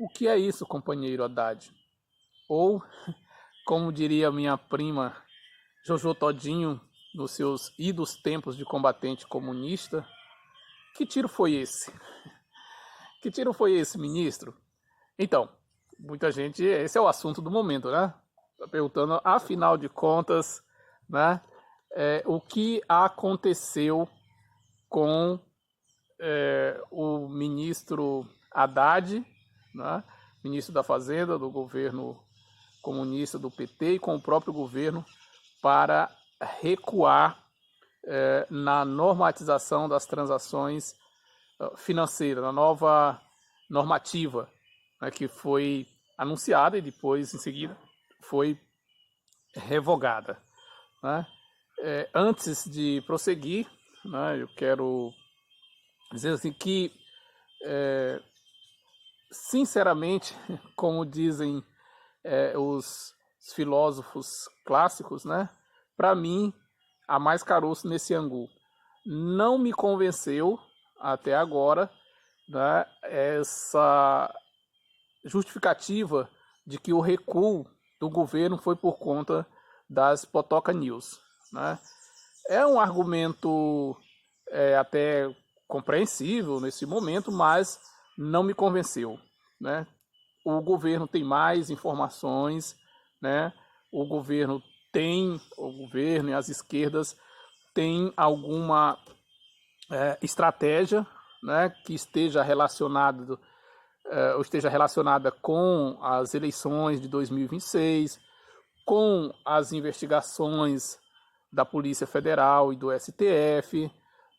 O que é isso, companheiro Haddad? Ou, como diria minha prima Jojo Todinho, nos seus idos tempos de combatente comunista, que tiro foi esse? Que tiro foi esse, ministro? Então, muita gente, esse é o assunto do momento, né? Tá perguntando, afinal de contas, né, o que aconteceu com o ministro Haddad, né, ministro da Fazenda do governo comunista do PT, e com o próprio governo para recuar na normatização das transações financeiras, na nova normativa, né, que foi anunciada e depois, em seguida, foi revogada, né? Antes de prosseguir, né, eu quero dizer assim que, sinceramente, como dizem os filósofos clássicos, né, para mim, há mais caroço nesse angu. Não me convenceu até agora, né, essa justificativa de que o recuo do governo foi por conta das Potoca News, né? É um argumento até compreensível nesse momento, mas não me convenceu, né? O governo tem mais informações, né? O governo e as esquerdas têm alguma estratégia, né, que esteja relacionada com as eleições de 2026, com as investigações da Polícia Federal e do STF,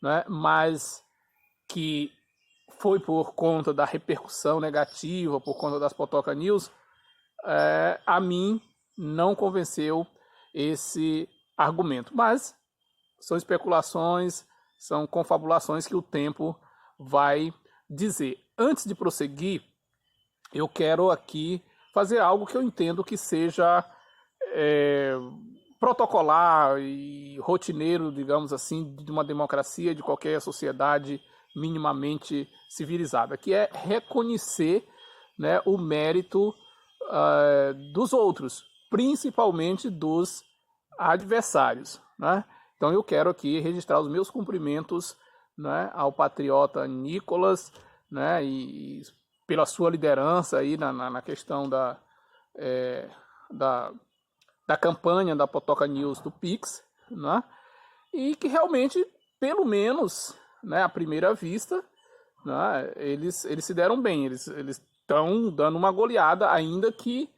né, mas que foi por conta da repercussão negativa, por conta das Potoca News, a mim não convenceu esse argumento. Mas são especulações, são confabulações que o tempo vai dizer. Antes de prosseguir, eu quero aqui fazer algo que eu entendo que seja protocolar e rotineiro, digamos assim, de uma democracia, de qualquer sociedade minimamente civilizada, que é reconhecer, né, o mérito dos outros, principalmente dos adversários, né? Então eu quero aqui registrar os meus cumprimentos, né, ao patriota Nicolas, né, e pela sua liderança aí na questão da campanha da Potoca News do Pix, né, e que realmente, pelo menos, né, à primeira vista, né, eles se deram bem, eles estão dando uma goleada, ainda que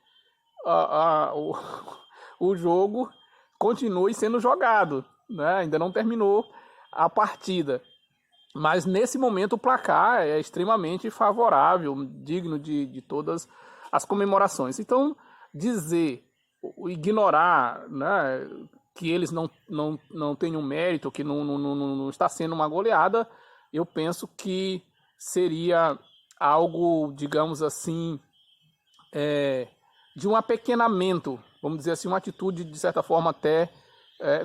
o jogo continue sendo jogado, né, ainda não terminou a partida. Mas nesse momento o placar é extremamente favorável, digno de todas as comemorações. Então, ignorar, né, que eles não tenham mérito, que não está sendo uma goleada, eu penso que seria algo, digamos assim, de um apequenamento, vamos dizer assim, uma atitude de certa forma até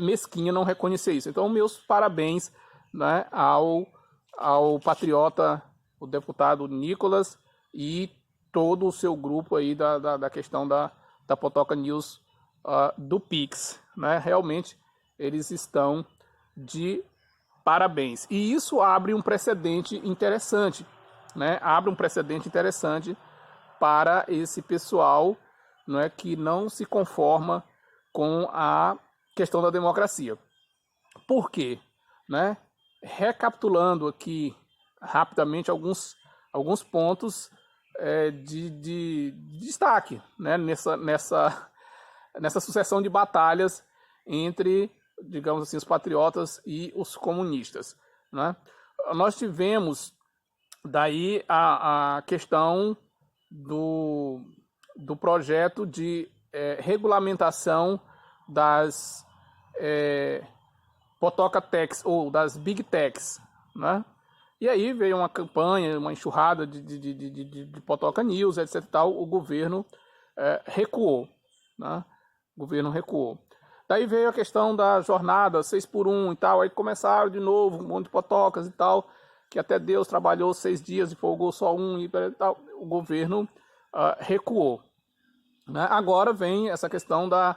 mesquinha não reconhecer isso. Então, meus parabéns, né, ao patriota, o deputado Nicolas e todo o seu grupo aí da questão da Potoca News do Pix, né? Realmente eles estão de parabéns. E isso abre um precedente interessante, né? Abre um precedente interessante para esse pessoal, não é, que não se conforma com a questão da democracia. Por quê? Né? Recapitulando aqui rapidamente alguns pontos de destaque, né, nessa sucessão de batalhas entre, digamos assim, os patriotas e os comunistas, né? Nós tivemos daí a questão do projeto de regulamentação das Potoca Techs, ou das Big Techs, né? E aí veio uma campanha, uma enxurrada de Potoca News, etc. Tal. O governo recuou, né? O governo recuou. Daí veio a questão da jornada 6x1 e tal. Aí começaram de novo um monte de potocas e tal, que até Deus trabalhou 6 dias e folgou só um e tal. O governo recuou. Né? Agora vem essa questão da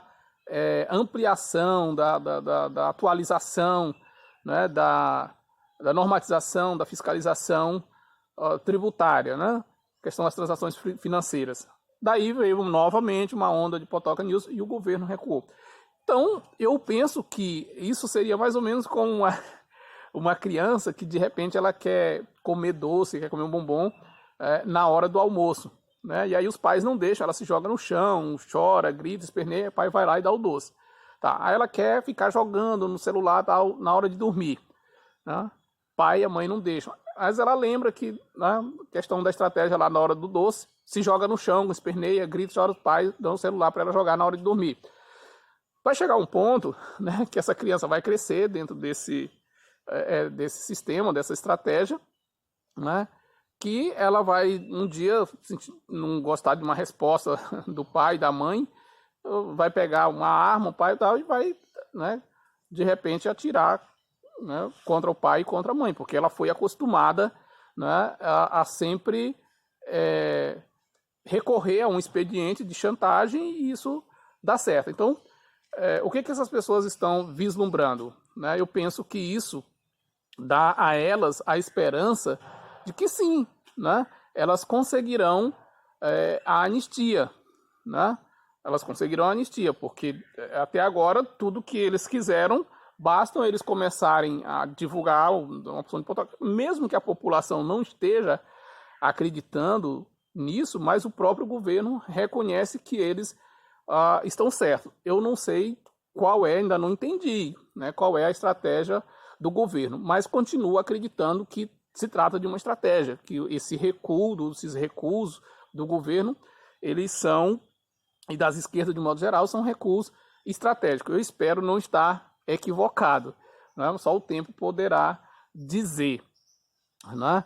ampliação, da atualização, né? da normatização, da fiscalização tributária, né? Questão das transações financeiras. Daí veio novamente uma onda de Potoca News e o governo recuou. Então, eu penso que isso seria mais ou menos como uma criança que de repente ela quer comer doce, quer comer um bombom na hora do almoço. Né? E aí os pais não deixam, ela se joga no chão, chora, grita, esperneia, o pai vai lá e dá o doce. Tá? Aí ela quer ficar jogando no celular na hora de dormir. Né? Pai e a mãe não deixam. Mas ela lembra que, na questão da estratégia lá na hora do doce, se joga no chão, esperneia, grita, chora, os pais dão o celular para ela jogar na hora de dormir. Vai chegar um ponto, né, que essa criança vai crescer dentro desse sistema, dessa estratégia, né, que ela vai um dia não gostar de uma resposta do pai, da mãe, vai pegar uma arma, o pai e tal, e vai, né, de repente atirar, né, contra o pai e contra a mãe, porque ela foi acostumada, né, a sempre recorrer a um expediente de chantagem e isso dá certo. Então, o que essas pessoas estão vislumbrando? Né? Eu penso que isso dá a elas a esperança de que sim, né, elas conseguirão a anistia. Né? Elas conseguirão a anistia, porque até agora tudo que eles quiseram, bastam eles começarem a divulgar uma opção de Potoca, mesmo que a população não esteja acreditando nisso, mas o próprio governo reconhece que eles estão certos. Eu não sei qual ainda não entendi, né, qual é a estratégia do governo, mas continuo acreditando que se trata de uma estratégia, que esses recuos do governo, eles são, e das esquerdas de modo geral, são recuos estratégicos. Eu espero não estar equivocado, né? Só o tempo poderá dizer. Né?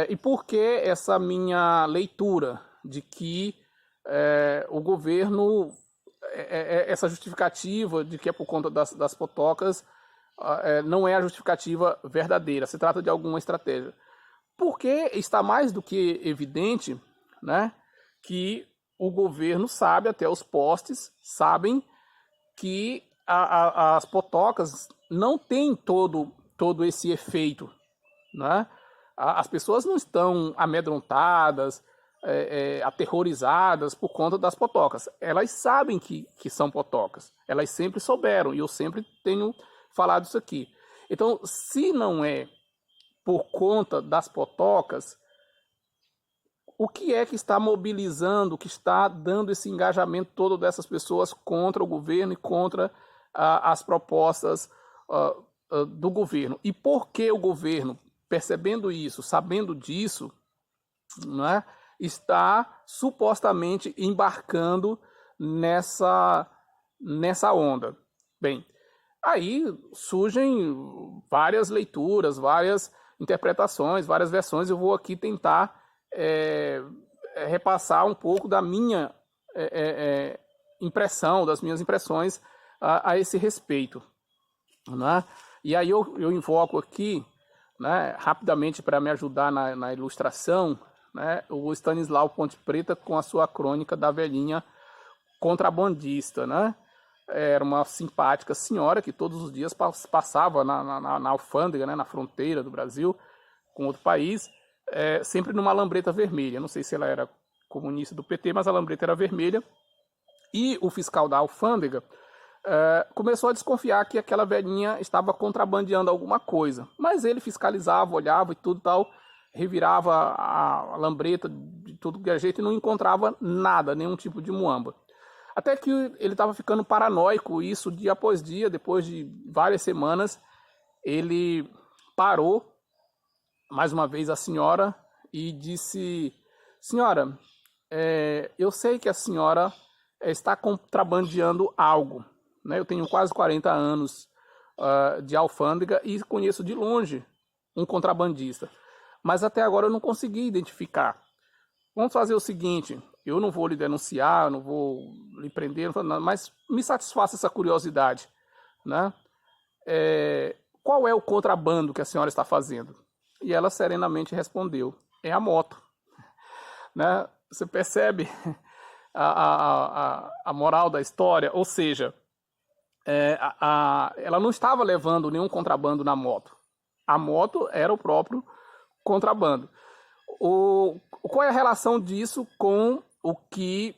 E por que essa minha leitura de que o governo, essa justificativa de que é por conta das potocas, não é a justificativa verdadeira, se trata de alguma estratégia? Porque está mais do que evidente, né, que o governo sabe, até os postes sabem que as potocas não têm todo esse efeito. Né? As pessoas não estão amedrontadas, aterrorizadas por conta das potocas. Elas sabem que são potocas. Elas sempre souberam, e eu sempre tenho falado isso aqui. Então, se não é por conta das potocas, o que é que está mobilizando, que está dando esse engajamento todo dessas pessoas contra o governo e contra as propostas do governo? E por que o governo, percebendo isso, sabendo disso, né, está supostamente embarcando nessa onda? Bem, aí surgem várias leituras, várias interpretações, várias versões. Eu vou aqui tentar repassar um pouco da minha impressão, das minhas impressões a esse respeito. Né? E aí eu invoco aqui, né, rapidamente para me ajudar na ilustração, né, o Stanislau Ponte Preta com a sua crônica da velhinha contrabandista. Né? Era uma simpática senhora que todos os dias passava na alfândega, né, na fronteira do Brasil com outro país, sempre numa lambreta vermelha. Não sei se ela era comunista do PT, mas a lambreta era vermelha. E o fiscal da alfândega começou a desconfiar que aquela velhinha estava contrabandeando alguma coisa. Mas ele fiscalizava, olhava e tudo tal, revirava a lambreta de tudo que é jeito e não encontrava nada, nenhum tipo de muamba. Até que ele estava ficando paranoico, isso dia após dia, depois de várias semanas, ele parou mais uma vez a senhora e disse: senhora, eu sei que a senhora está contrabandeando algo. Né? Eu tenho quase 40 anos de alfândega e conheço de longe um contrabandista. Mas até agora eu não consegui identificar. Vamos fazer o seguinte: eu não vou lhe denunciar, não vou lhe prender, mas me satisfaça essa curiosidade. Né? Qual é o contrabando que a senhora está fazendo? E ela serenamente respondeu: é a moto. Né? você percebe a moral da história? Ou seja, ela não estava levando nenhum contrabando na moto. A moto era o próprio contrabando. Qual é a relação disso com o que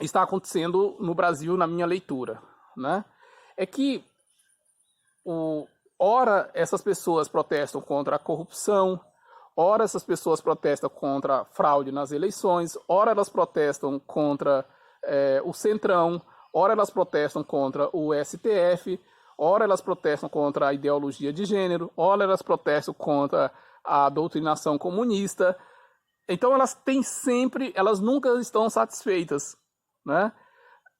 está acontecendo no Brasil, na minha leitura, né? É que, ora, essas pessoas protestam contra a corrupção, ora essas pessoas protestam contra a fraude nas eleições, ora elas protestam contra o Centrão, ora elas protestam contra o STF, ora elas protestam contra a ideologia de gênero, ora elas protestam contra a doutrinação comunista. Então elas nunca estão satisfeitas, né?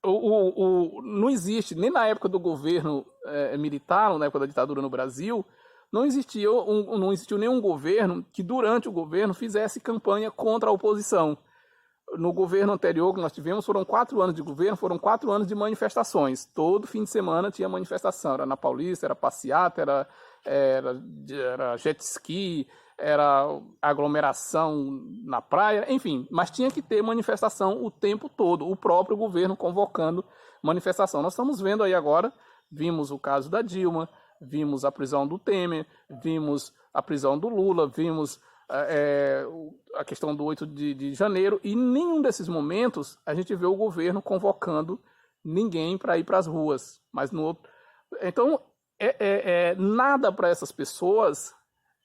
Não existe, nem na época do governo militar, na época da ditadura no Brasil, não existiu nenhum governo que durante o governo fizesse campanha contra a oposição. No governo anterior que nós tivemos, foram 4 anos de governo, foram 4 anos de manifestações. Todo fim de semana tinha manifestação. Era na Paulista, era passeata, era jet ski, era aglomeração na praia, enfim. Mas tinha que ter manifestação o tempo todo. O próprio governo convocando manifestação. Nós estamos vendo aí agora, vimos o caso da Dilma, vimos a prisão do Temer, vimos a prisão do Lula, vimos a questão do 8 de janeiro, e em nenhum desses momentos a gente vê o governo convocando ninguém para ir para as ruas. Mas então, nada para essas pessoas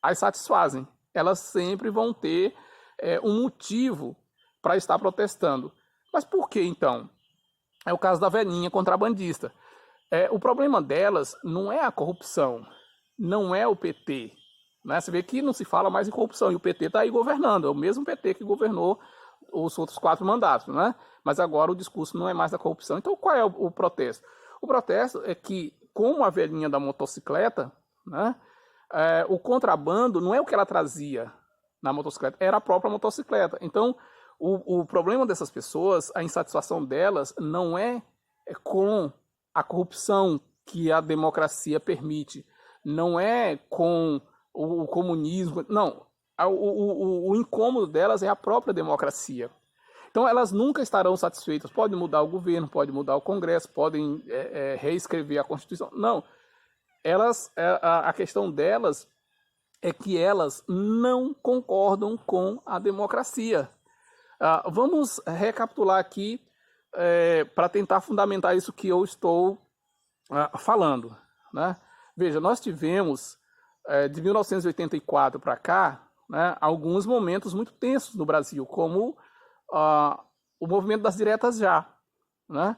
as satisfazem. Elas sempre vão ter um motivo para estar protestando. Mas por que então? É o caso da velhinha contrabandista. O problema delas não é a corrupção, não é o PT. Né? Você vê que não se fala mais em corrupção, e o PT está aí governando, é o mesmo PT que governou os outros 4 mandatos, né? Mas agora o discurso não é mais da corrupção. Então qual é o protesto? O protesto é que, como a velhinha da motocicleta, né, o contrabando não é o que ela trazia na motocicleta, era a própria motocicleta. Então o problema dessas pessoas, a insatisfação delas não é com a corrupção que a democracia permite, não é com o comunismo, não. O incômodo delas é a própria democracia. Então elas nunca estarão satisfeitas. Pode mudar o governo, pode mudar o Congresso, podem reescrever a Constituição. Não. A questão delas é que elas não concordam com a democracia. Vamos recapitular aqui para tentar fundamentar isso que eu estou falando, né? Veja, nós tivemos de 1984 para cá, né, alguns momentos muito tensos no Brasil, como o movimento das diretas já, né?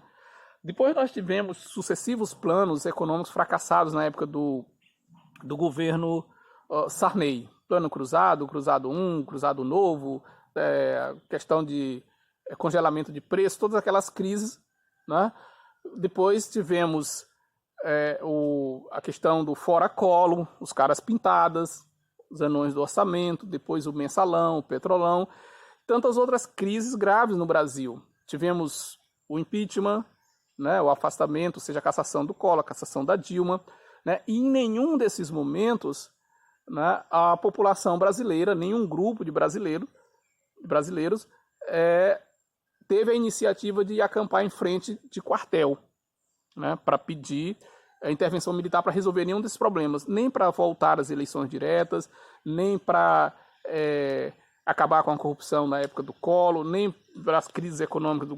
Depois nós tivemos sucessivos planos econômicos fracassados na época do governo Sarney. Plano Cruzado, Cruzado 1, Cruzado Novo, questão de congelamento de preço, todas aquelas crises, né? Depois tivemos a questão do Fora Collor, os caras pintadas, os anões do orçamento, depois o mensalão, o petrolão, tantas outras crises graves no Brasil. Tivemos o impeachment, né, o afastamento, ou seja, a cassação do Collor, a cassação da Dilma, né, e em nenhum desses momentos, né, a população brasileira, nenhum grupo de brasileiros teve a iniciativa de acampar em frente de quartel, né, para pedir a intervenção militar para resolver nenhum desses problemas, nem para voltar às eleições diretas, nem para acabar com a corrupção na época do Collor, nem para as crises econômicas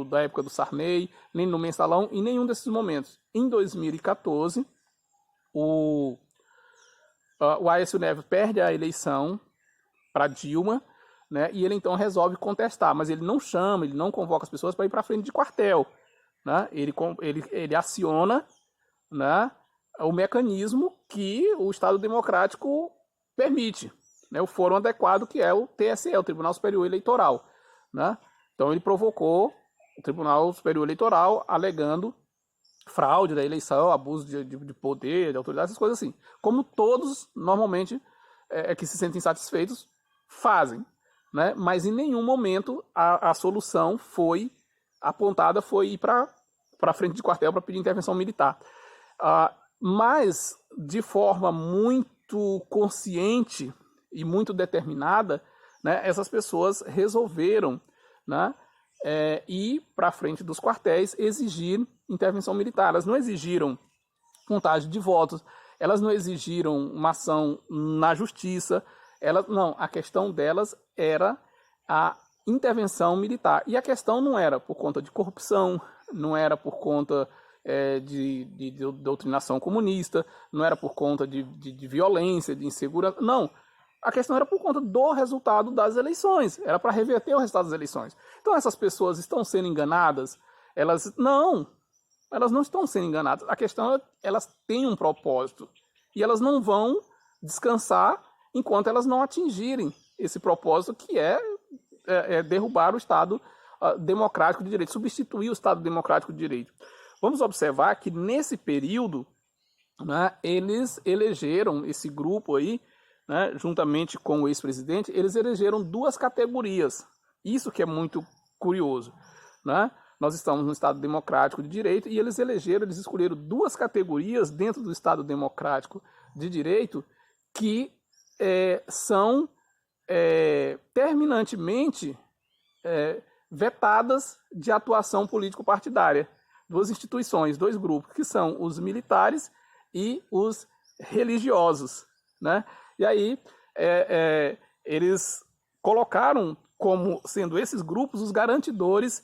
da época do Sarney, nem no mensalão, em nenhum desses momentos. Em 2014, o Aécio Neves perde a eleição para Dilma, né, e ele então resolve contestar, mas ele não chama, ele não convoca as pessoas para ir para frente de quartel, né? Ele aciona, né, o mecanismo que o Estado Democrático permite, né, o fórum adequado, que é o TSE, o Tribunal Superior Eleitoral, né? Então ele provocou o Tribunal Superior Eleitoral alegando fraude da eleição, abuso de poder, de autoridade, essas coisas assim. Como todos, normalmente, que se sentem insatisfeitos, fazem, né? Mas em nenhum momento a solução foi apontada, foi ir para frente de quartel para pedir intervenção militar. Mas, de forma muito consciente e muito determinada, né, essas pessoas resolveram né, ir para frente dos quartéis exigir intervenção militar. Elas não exigiram contagem de votos, elas não exigiram uma ação na justiça, a questão delas era a intervenção militar. E a questão não era por conta de corrupção, não era por conta de doutrinação comunista, não era por conta de violência, de insegurança, não. A questão era por conta do resultado das eleições, era para reverter o resultado das eleições. Então essas pessoas estão sendo enganadas? Elas não estão sendo enganadas. A questão é que elas têm um propósito e elas não vão descansar enquanto elas não atingirem esse propósito, que é derrubar o Estado democrático de direito, substituir o Estado democrático de direito. Vamos observar que nesse período, né, eles elegeram esse grupo aí, né, juntamente com o ex-presidente, eles elegeram duas categorias. Isso que é muito curioso, né? Nós estamos no Estado democrático de direito e eles escolheram duas categorias dentro do Estado democrático de direito que são terminantemente vetadas de atuação político-partidária. Duas instituições, dois grupos, que são os militares e os religiosos, né? E aí eles colocaram como sendo esses grupos os garantidores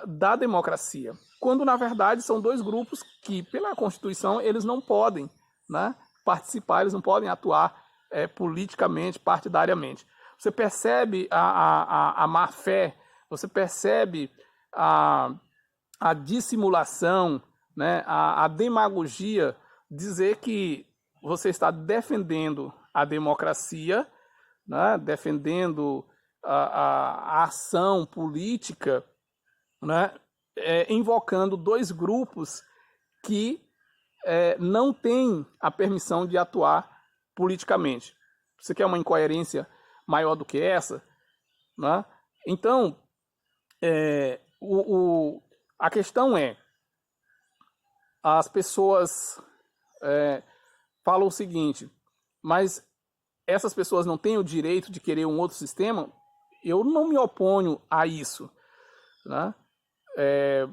da democracia, quando na verdade são dois grupos que, pela Constituição, eles não podem, né, participar, eles não podem atuar politicamente, partidariamente. Você percebe a má-fé, você percebe a dissimulação, né, a demagogia, dizer que você está defendendo a democracia, né, defendendo a ação política, né, invocando dois grupos que não têm a permissão de atuar politicamente. Você quer uma incoerência maior do que essa? Né? Então, a questão as pessoas falam o seguinte, mas essas pessoas não têm o direito de querer um outro sistema? Eu não me oponho a isso, né?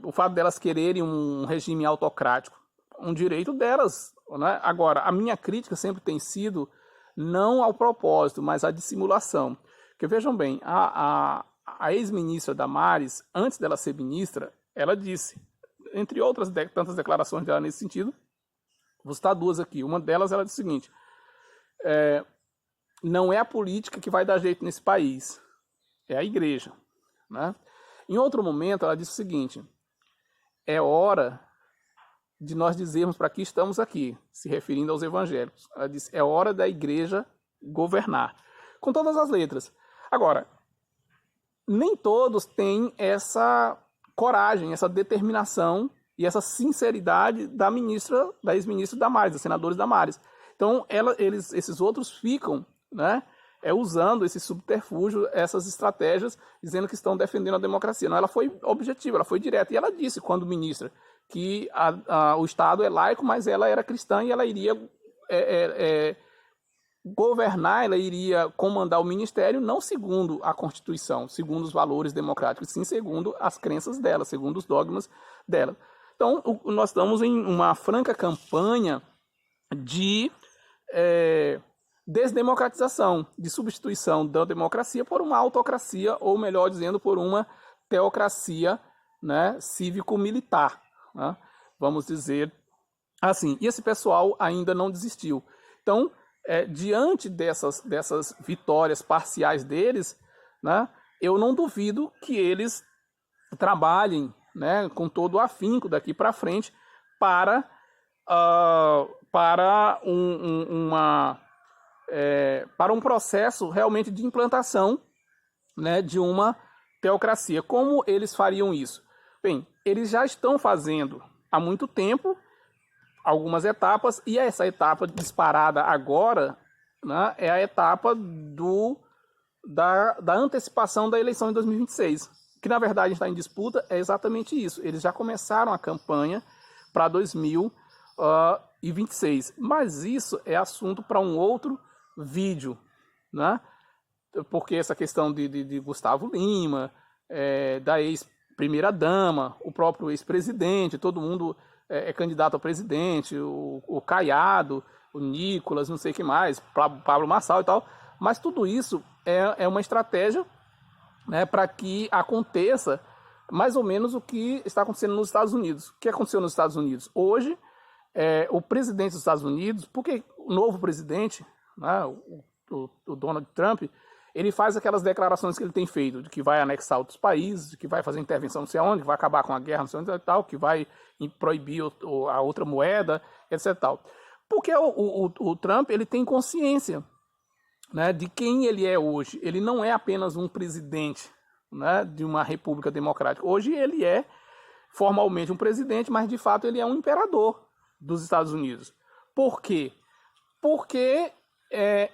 O fato delas quererem um regime autocrático, um direito delas, né? Agora, a minha crítica sempre tem sido não ao propósito, mas à dissimulação. Porque vejam bem, a ex-ministra Damares, antes dela ser ministra, ela disse, entre outras tantas declarações dela nesse sentido, vou citar duas aqui. Uma delas, ela disse o seguinte, não é a política que vai dar jeito nesse país, é a igreja, né? Em outro momento, ela disse o seguinte, é hora de nós dizermos para que estamos aqui, se referindo aos evangélicos. Ela disse, é hora da igreja governar, com todas as letras. Agora, nem todos têm essa coragem, essa determinação e essa sinceridade da ex-ministra Damares, dos senadores Damares. Então, esses outros ficam, né, usando esse subterfúgio, essas estratégias, dizendo que estão defendendo a democracia. Não, ela foi objetiva, ela foi direta. E ela disse, quando ministra, que o Estado é laico, mas ela era cristã e ela iria governar, ela iria comandar o ministério, não segundo a Constituição, segundo os valores democráticos, sim segundo as crenças dela, segundo os dogmas dela. Então, nós estamos em uma franca campanha de desdemocratização, de substituição da democracia por uma autocracia, ou melhor dizendo, por uma teocracia, né, cívico-militar, né, vamos dizer assim. E esse pessoal ainda não desistiu. Então, diante dessas vitórias parciais deles, né, eu não duvido que eles trabalhem, né, com todo o afinco daqui para frente para um processo realmente de implantação, né, de uma teocracia. Como eles fariam isso? Bem, eles já estão fazendo há muito tempo algumas etapas, e essa etapa disparada agora, né, é a etapa da antecipação da eleição em 2026, que na verdade está em disputa, é exatamente isso. Eles já começaram a campanha para 2026, mas isso é assunto para um outro vídeo, né? Porque essa questão de Gustavo Lima, da ex-primeira-dama, o próprio ex-presidente, todo mundo é candidato a presidente, o Caiado, o Nicolas, não sei o que mais, Pablo Marçal e tal, mas tudo isso é uma estratégia, né, para que aconteça mais ou menos o que está acontecendo nos Estados Unidos. O que aconteceu nos Estados Unidos? Hoje, o presidente dos Estados Unidos, porque o novo presidente, né, o Donald Trump, ele faz aquelas declarações que ele tem feito, de que vai anexar outros países, de que vai fazer intervenção não sei onde, que vai acabar com a guerra não sei onde e tal, que vai proibir a outra moeda, etc. Tal. Porque o Trump, ele tem consciência, né, de quem ele é hoje. Ele não é apenas um presidente, né, de uma república democrática. Hoje ele é formalmente um presidente, mas de fato ele é um imperador dos Estados Unidos. Por quê? Porque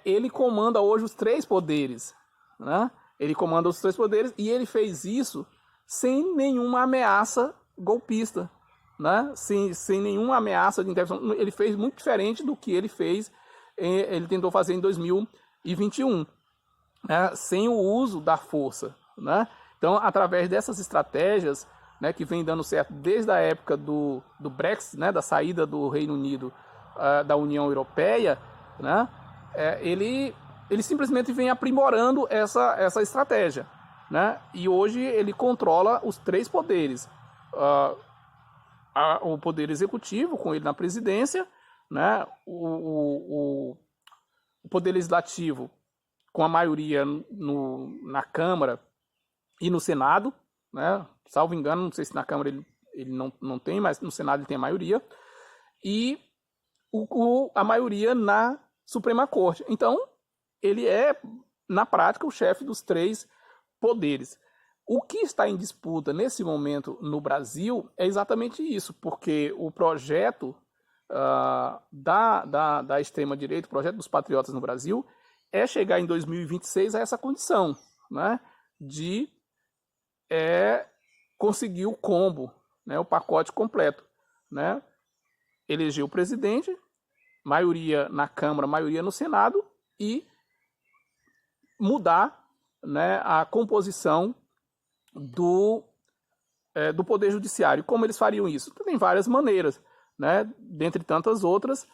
ele comanda hoje os 3 poderes, né? Ele comanda os 3 poderes e ele fez isso sem nenhuma ameaça golpista, né? Sem nenhuma ameaça de intervenção. Ele fez muito diferente do que ele fez, ele tentou fazer em 2021, né? Sem o uso da força, né? Então, através dessas estratégias, né, que vem dando certo desde a época do Brexit, né, da saída do Reino Unido da União Europeia, né, ele simplesmente vem aprimorando essa estratégia, né? E hoje ele controla os 3 poderes. O poder executivo, com ele na presidência, né? O poder legislativo, com a maioria na Câmara e no Senado, né? Salvo engano, não sei se na Câmara ele não tem, mas no Senado ele tem a maioria. E a maioria na Suprema Corte. Então, ele é, na prática, o chefe dos 3 poderes. O que está em disputa nesse momento no Brasil é exatamente isso, porque o projeto da extrema-direita, o projeto dos patriotas no Brasil, é chegar em 2026 a essa condição, né, de conseguir o combo, né, o pacote completo, né, eleger o presidente, maioria na Câmara, maioria no Senado, e mudar, né, a composição do Poder Judiciário. Como eles fariam isso? Tem várias maneiras, né, dentre tantas outras,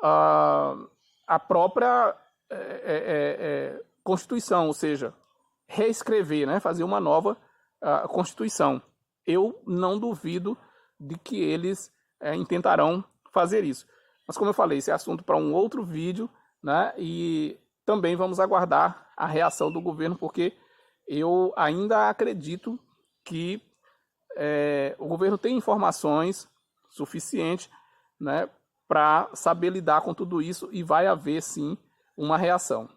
a própria Constituição, ou seja, reescrever, né, fazer uma nova Constituição. Eu não duvido de que eles intentarão fazer isso. Mas como eu falei, esse é assunto para um outro vídeo, né? E também vamos aguardar a reação do governo, porque eu ainda acredito que o governo tem informações suficientes, né, para saber lidar com tudo isso e vai haver sim uma reação.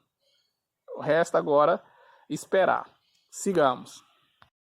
Resta agora esperar. Sigamos.